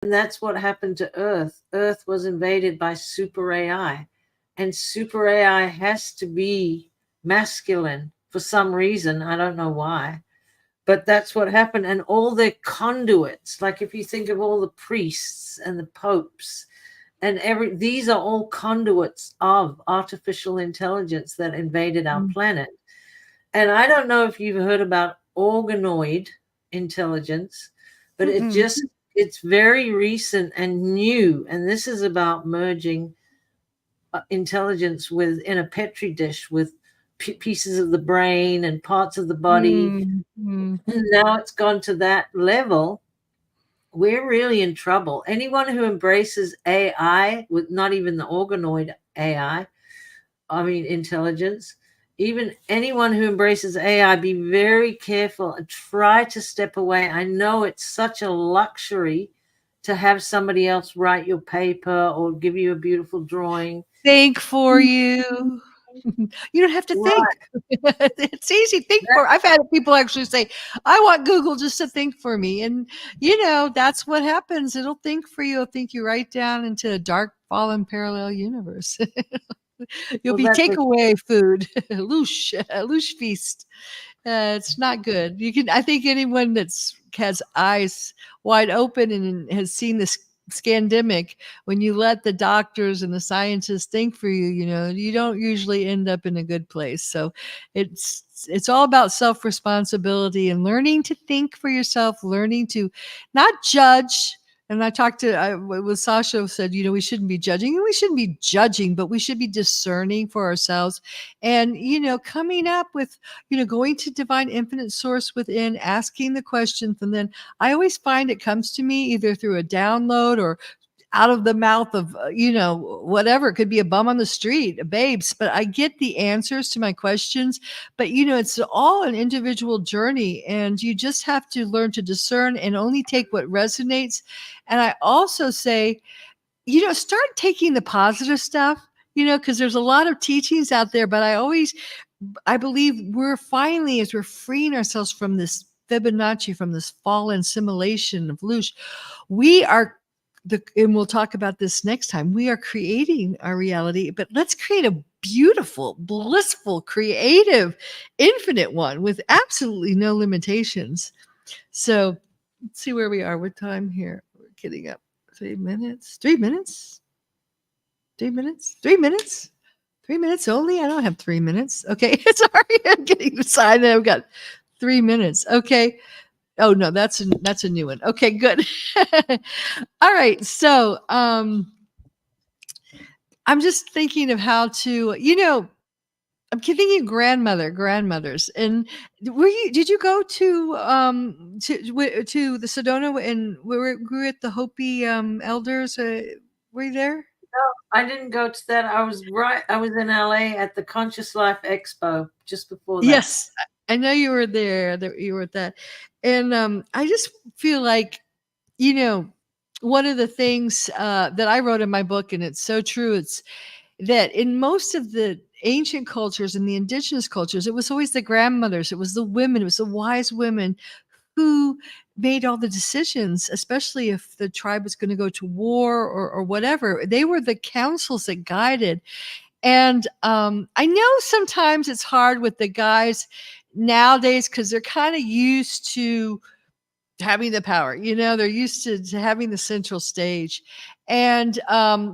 And that's what happened to Earth. Earth was invaded by super AI, and super AI has to be masculine for some reason. I don't know why, but that's what happened. And all their conduits, like if you think of all the priests and the popes and these are all conduits of artificial intelligence that invaded our planet. And I don't know if you've heard about organoid intelligence, but it's very recent and new. And this is about merging intelligence in a petri dish with pieces of the brain and parts of the body. And now it's gone to that level. We're really in trouble. Anyone who embraces AI, with not even the organoid AI, I mean intelligence, even anyone who embraces AI, be very careful and try to step away. I know it's such a luxury to have somebody else write your paper or give you a beautiful drawing. Think for you. You don't have to think. It's easy. Think for. I've had people actually say, "I want Google just to think for me," and that's what happens. It'll think for you. It'll think you right down into a dark, fallen parallel universe. You'll be takeaway food, loosh feast. It's not good. I think anyone has eyes wide open and has seen this scandemic, when you let the doctors and the scientists think for you, you don't usually end up in a good place. So it's all about self-responsibility and learning to think for yourself, learning to not judge. And I talked with Sasha said, we shouldn't be judging, and we shouldn't be judging, but we should be discerning for ourselves. And, coming up with, going to divine infinite source within, asking the questions. And then I always find it comes to me either through a download or out of the mouth of, whatever. It could be a bum on the street, a babes, but I get the answers to my questions. But, it's all an individual journey, and you just have to learn to discern and only take what resonates. And I also say, start taking the positive stuff, because there's a lot of teachings out there, but I believe we're finally, as we're freeing ourselves from this Fibonacci, from this fallen simulation of Loosh, we are and we'll talk about this next time, we are creating our reality, but let's create a beautiful, blissful, creative, infinite one with absolutely no limitations. So let's see where we are with time here. We're getting up 3 minutes. 3 minutes. 3 minutes. 3 minutes. 3 minutes only. I don't have 3 minutes. Okay. Sorry. I'm getting the sign that I've got 3 minutes. Okay. Oh no, that's a new one. Okay, good. All right. So I'm just thinking of how to, I'm thinking grandmothers. And did you go to the Sedona and we were at the Hopi elders? Were you there? No, I didn't go to that. I was in LA at the Conscious Life Expo just before that. Yes, I know you were there. You were at that. And I just feel like, one of the things that I wrote in my book, and it's so true, it's that in most of the ancient cultures and the indigenous cultures, it was always the grandmothers, it was the women, it was the wise women who made all the decisions, especially if the tribe was going to go to war or whatever. They were the councils that guided. And I know sometimes it's hard with the guys nowadays because they're kind of used to having the power, they're used to having the central stage. And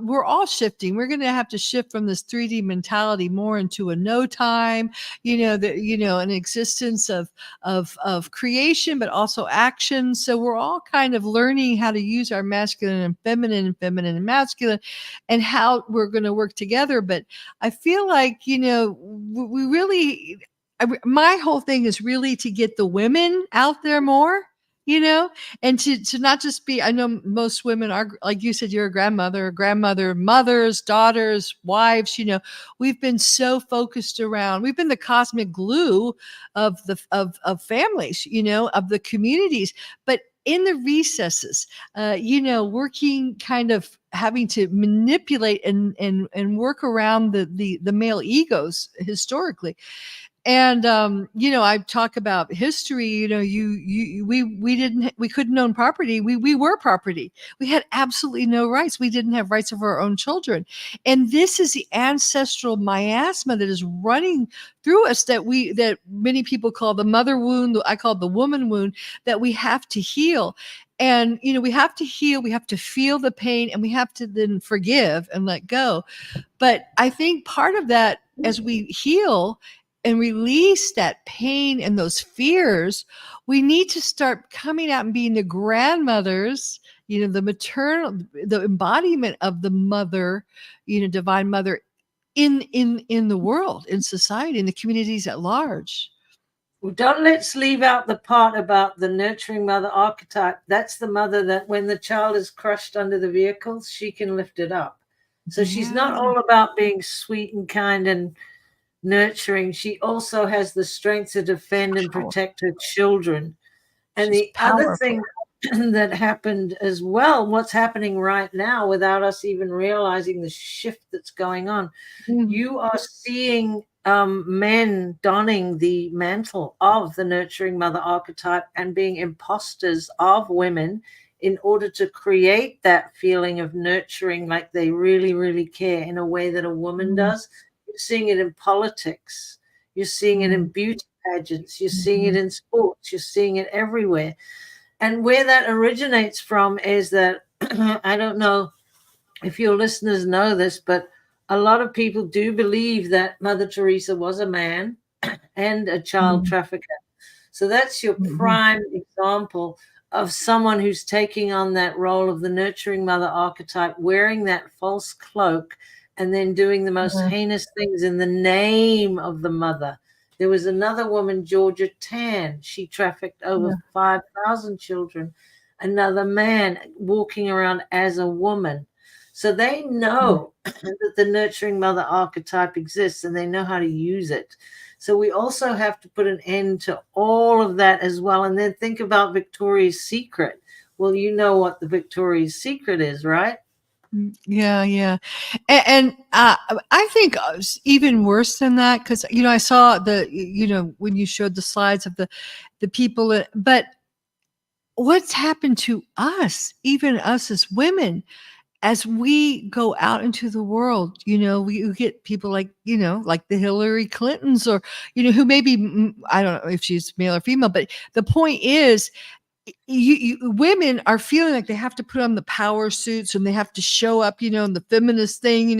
we're all shifting. We're going to have to shift from this 3D mentality more into a no time, an existence of creation, but also action. So we're all kind of learning how to use our masculine and feminine and masculine, and how we're going to work together. But I feel like, we really, my whole thing is really to get the women out there more, and to not just be, I know most women are, like you said, you're a grandmother, mothers, daughters, wives, we've been so focused around, we've been the cosmic glue of of families, of the communities, but in the recesses, working, kind of having to manipulate and work around the male egos historically. And I talk about history. We couldn't own property. We were property. We had absolutely no rights. We didn't have rights of our own children. And this is the ancestral miasma that is running through us, that many people call the mother wound. I call it the woman wound, that we have to heal. And we have to heal. We have to feel the pain, and we have to then forgive and let go. But I think part of that, as we heal and release that pain and those fears, we need to start coming out and being the grandmothers, the maternal, the embodiment of the mother, divine mother in the world, in society, in the communities at large. Well, let's leave out the part about the nurturing mother archetype. That's the mother that when the child is crushed under the vehicles, she can lift it up. So she's not all about being sweet and kind and nurturing. She also has the strength to defend and protect her children. And She's the other thing that happened as well, what's happening right now without us even realizing the shift that's going on, you are seeing men donning the mantle of the nurturing mother archetype and being imposters of women in order to create that feeling of nurturing, like they really, really care in a way that a woman does. You're seeing it in politics. You're seeing it in beauty pageants. You're seeing it in sports. You're seeing it everywhere. And where that originates from is that, I don't know if your listeners know this, but a lot of people do believe that Mother Teresa was a man and a child trafficker. So that's your prime example of someone who's taking on that role of the nurturing mother archetype, wearing that false cloak, and then doing the most heinous things in the name of the mother. There was another woman, Georgia Tan. She trafficked over 5,000 children. Another man walking around as a woman. So they know that the nurturing mother archetype exists, and they know how to use it. So we also have to put an end to all of that as well. And then think about Victoria's Secret. Well, you know what the Victoria's Secret is, right? Yeah. And I think even worse than that, because, I saw when you showed the slides of the people, but what's happened to us, even us as women, as we go out into the world, we get people like the Hillary Clintons, or, who maybe, I don't know if she's male or female, but the point is, women are feeling like they have to put on the power suits, and they have to show up, in the feminist thing,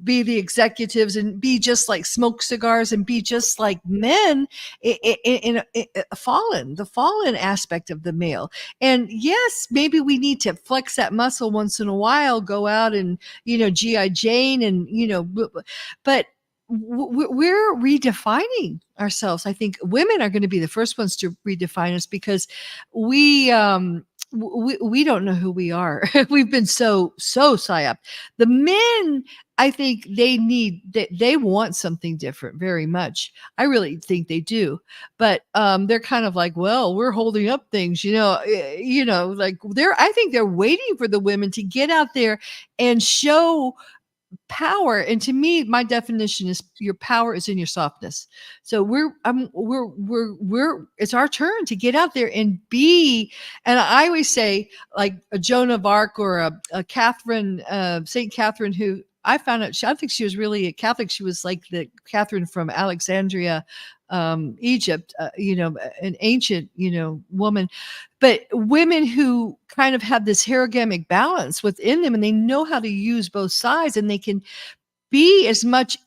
be the executives and be just like smoke cigars and be just like men in a the fallen aspect of the male. And yes, maybe we need to flex that muscle once in a while, go out and, G.I. Jane and, but we're redefining ourselves. I think women are going to be the first ones to redefine us, because we don't know who we are. We've been so psyoped. The men, I think they want something different very much. I really think they do, but they're kind of like, well, we're holding up things, like I think they're waiting for the women to get out there and show power. And to me, my definition is your power is in your softness. So it's our turn to get out there and be. And I always say, like a Joan of Arc or a Catherine, Saint Catherine, who I found out, I don't think she was really a Catholic. She was like the Catherine from Alexandria, Egypt, an ancient, woman. But women who kind of have this herogamic balance within them, and they know how to use both sides, and they can be as much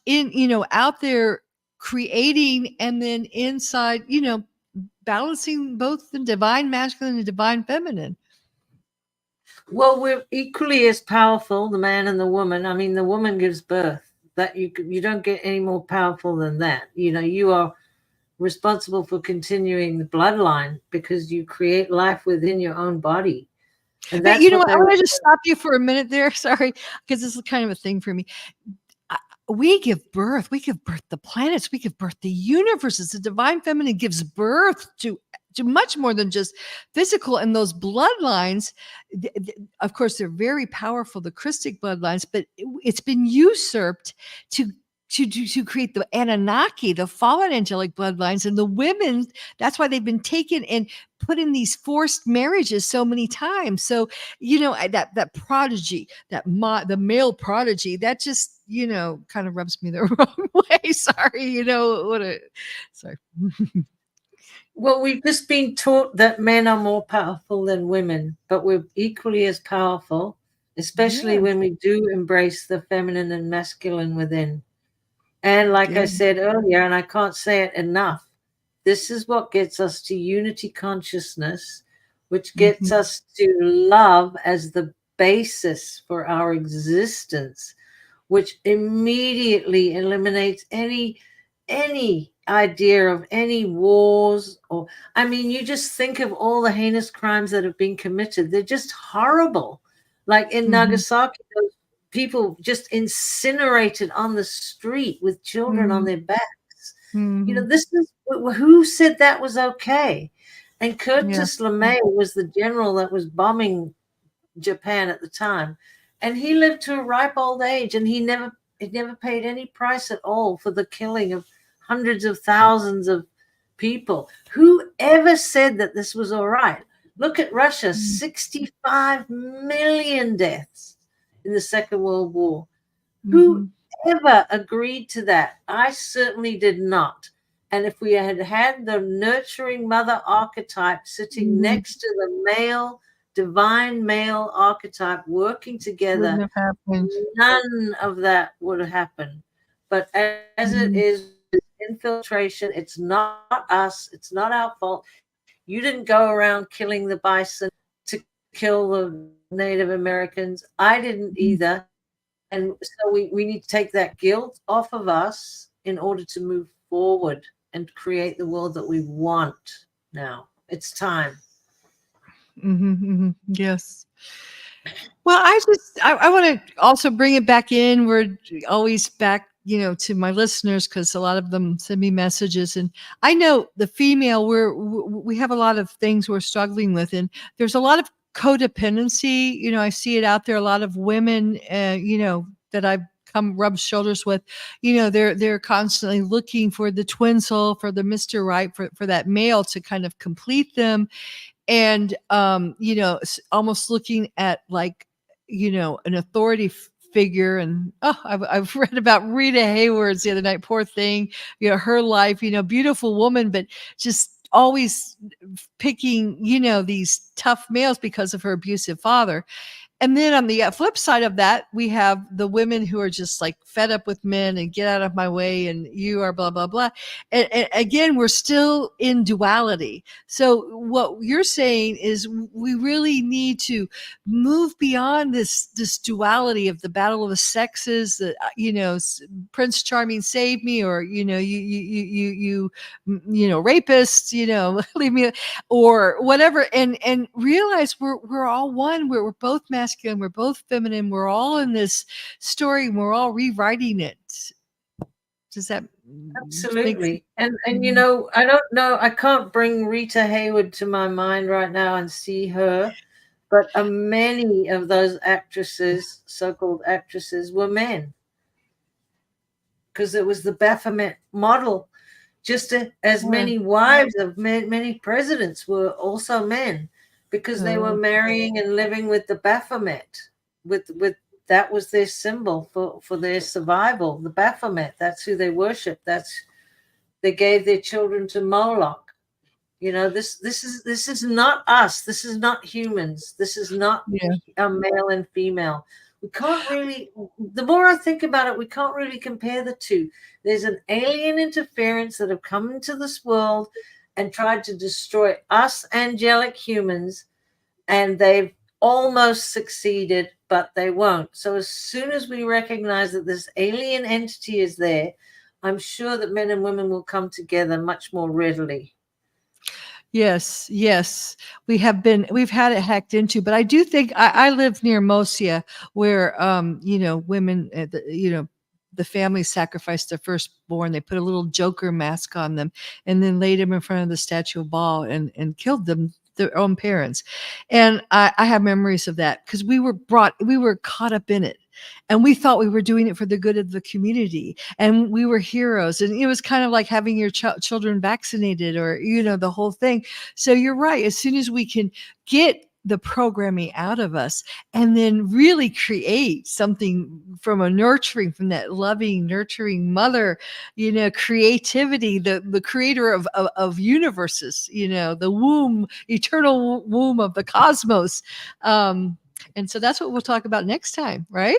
out there creating, and then inside, balancing both the divine masculine and divine feminine. Well, we're equally as powerful, the man and the woman. I mean, the woman gives birth. That you don't get any more powerful than that. You are responsible for continuing the bloodline because you create life within your own body. And that's what I want to just stop you for a minute there. Sorry, because this is kind of a thing for me. We give birth the planets, we give birth the universes. The divine feminine gives birth to much more than just physical. And those bloodlines, of course, they're very powerful, the Christic bloodlines, but it's been usurped to to create the Anunnaki, the fallen angelic bloodlines, and the women. That's why they've been taken and put in these forced marriages so many times. So that prodigy, the male prodigy, that just kind of rubs me the wrong way. Sorry, sorry. Well, we've just been taught that men are more powerful than women, but we're equally as powerful, especially Yes. when we do embrace the feminine and masculine within. And like I Yeah. said earlier, and I can't say it enough, this is what gets us to unity consciousness, which gets Mhm. us to love as the basis for our existence, which immediately eliminates any idea of any wars. Or I mean, you just think of all the heinous crimes that have been committed. They're just horrible. Like in Mhm. Nagasaki, those people just incinerated on the street with children on Mhm. their backs. Mhm. This is who said that was okay. And Yeah. Curtis LeMay was the general that was bombing Japan at the time, and he lived to a ripe old age, and he never paid any price at all for the killing of hundreds of thousands of people. Whoever said that this was all right? Look at Russia, Mhm. 65 million deaths in the Second World War. Who Mhm. ever agreed to that? I certainly did not. And if we had had the nurturing mother archetype sitting Mhm. next to the male, divine male archetype working Wouldn't together, have happened. none of that would have happened. But as it Mhm. is, infiltration, it's not us, it's not our fault. You didn't go around killing the bison to kill the Native Americans. I didn't Mhm. either. And so we need to take that guilt off of us in order to move forward and create the world that we want now. It's time. Mhm. Mhm. Yes. Well, I want to also bring it back in. We're always back, to my listeners because a lot of them send me messages, and I know the female we have a lot of things we're struggling with, and there's a lot of codependency. I see it out there. A lot of women, that I've come rub shoulders with, they're constantly looking for the twin soul, for the Mr. Right, for that male to kind of complete them, and almost looking at like an authority figure. And I've read about Rita Hayworth's the other night. Poor thing, her life, beautiful woman, but just always picking these tough males because of her abusive father. And then on the flip side of that, we have the women who are just like fed up with men and get out of my way, and you are blah, blah, blah. And again, we're still in duality. So, what you're saying is we really need to move beyond this duality of the battle of the sexes, that, Prince Charming save me, or, rapist, leave me, or whatever, and realize we're all one. We're both masculine, we're both feminine, we're all in this story, and we're all rewriting it. Does that make sense? Absolutely. And Mhm. I don't know, I can't bring Rita Hayworth to my mind right now and see her, but many of those actresses, so-called actresses, were men, because it was the Baphomet model. Just as Yeah. many wives of many presidents were also men, because they were Oh, marrying and living with the Baphomet. With that was their symbol for their survival. The Baphomet. That's who they worshiped. They gave their children to Moloch. This is not us. This is not humans. This is not yeah. a male and female. We can't really, the more I think about it, we can't really compare the two. There's an alien interference that have come into this world and tried to destroy us angelic humans, and they've almost succeeded, but they won't. So as soon as we recognize that this alien entity is there, I'm sure that men and women will come together much more readily. Yes, yes. We've had it hacked into, but I do think I live near Mosia, where women, the family sacrificed their firstborn. They put a little joker mask on them and then laid them in front of the statue of Baal and killed them, their own parents. And I have memories of that because we were caught up in it. And we thought we were doing it for the good of the community, and we were heroes. And it was kind of like having your children vaccinated, or, the whole thing. So you're right. As soon as we can get the programming out of us and then really create something from that loving, nurturing mother, creativity, the creator of universes, the womb, eternal womb of the cosmos. And so that's what we'll talk about next time, right?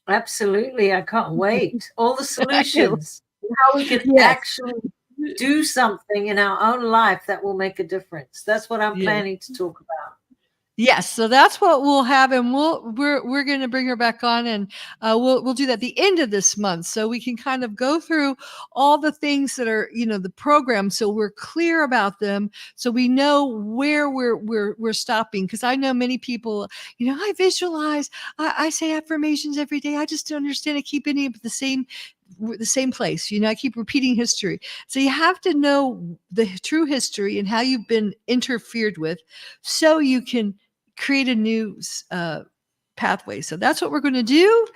Absolutely. I can't wait. All the solutions, how we can Yes. actually do something in our own life that will make a difference. That's what I'm planning to talk about. Yes, so that's what we'll have, and we're going to bring her back on, and we'll do that at the end of this month, so we can kind of go through all the things that are the program, so we're clear about them, so we know where we're stopping. Because I know many people, I visualize, I say affirmations every day. I just don't understand. I keep ending up at the same place. I keep repeating history. So you have to know the true history and how you've been interfered with, so you can create a new pathway. So that's what we're going to do.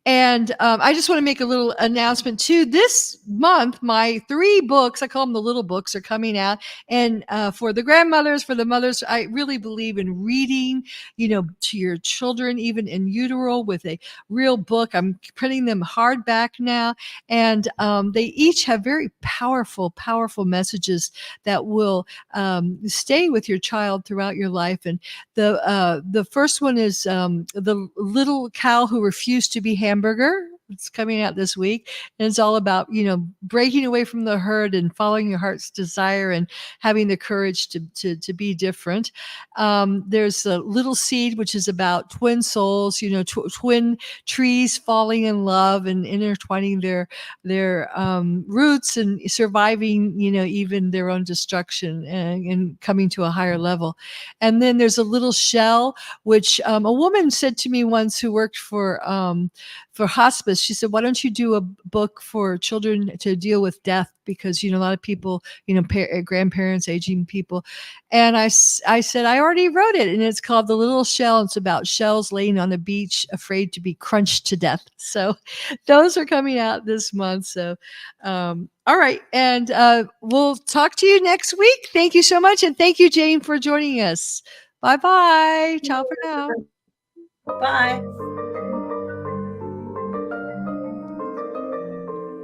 And I just want to make a little announcement too. This month, my 3 books, I call them the little books, are coming out. And for the grandmothers, for the mothers, I really believe in reading, to your children, even in utero, with a real book. I'm printing them hardback now. And they each have very powerful, powerful messages that will stay with your child throughout your life. And the first one is the Little Cow Who Refused to Be Hamburger. It's coming out this week, and it's all about breaking away from the herd and following your heart's desire and having the courage to be different. There's a Little Seed, which is about twin souls, twin trees falling in love and intertwining their roots and surviving even their own destruction, and coming to a higher level. And then there's a Little Shell, which a woman said to me once, who worked for hospice. She said, "Why don't you do a book for children to deal with death? Because a lot of people, grandparents, aging people." And I said, "I already wrote it, and it's called The Little Shell. It's about shells laying on the beach, afraid to be crunched to death." So those are coming out this month. So all right, and we'll talk to you next week. Thank you so much, and thank you, Jane, for joining us. Bye-bye. Ciao for now. Bye.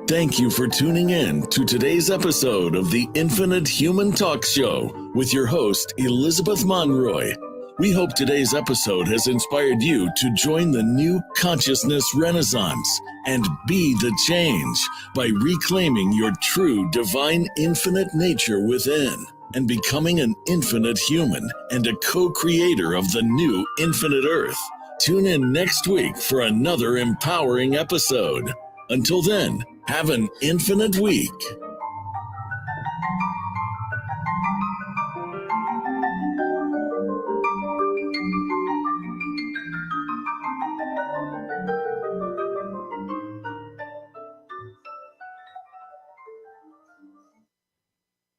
Thank you for tuning in to today's episode of the Infinite Human Talk Show with your host, Elizabeth Monroy. We hope today's episode has inspired you to join the new consciousness renaissance and be the change by reclaiming your true divine infinite nature within and becoming an infinite human and a co-creator of the new infinite earth. Tune in next week for another empowering episode. Until then, have an infinite week.